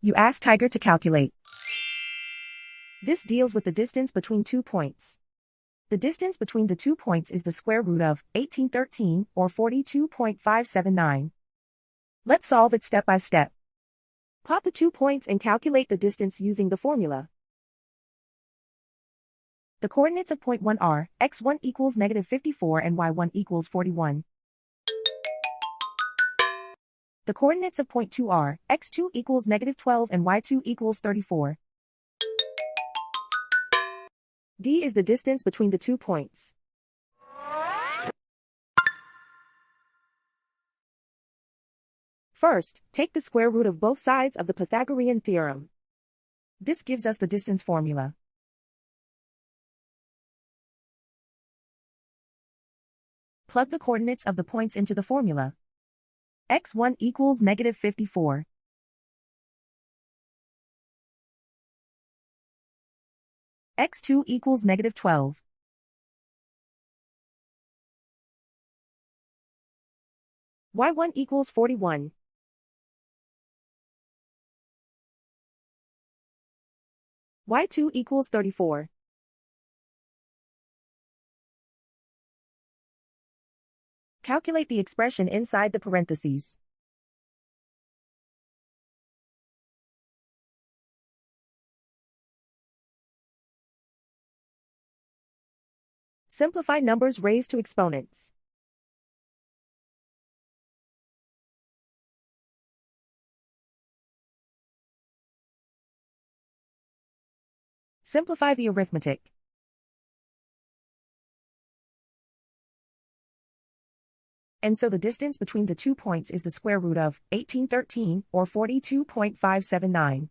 You ask Tiger to calculate. This deals with the distance between 2 points. The distance between the 2 points is the square root of 1813, or 42.579. Let's solve it step by step. Plot the 2 points and calculate the distance using the formula. The coordinates of point 1 are, x1 equals -54 and y1 equals 41. The coordinates of point 2 are, x2 equals -12 and y2 equals 34. D is the distance between the 2 points. First, take the square root of both sides of the Pythagorean theorem. This gives us the distance formula. Plug the coordinates of the points into the formula. x1 equals -54. x2 equals -12. y1 equals 41. y2 equals 34. Calculate the expression inside the parentheses. Simplify numbers raised to exponents. Simplify the arithmetic. And so the distance between the 2 points is the square root of 1813, or 42.579.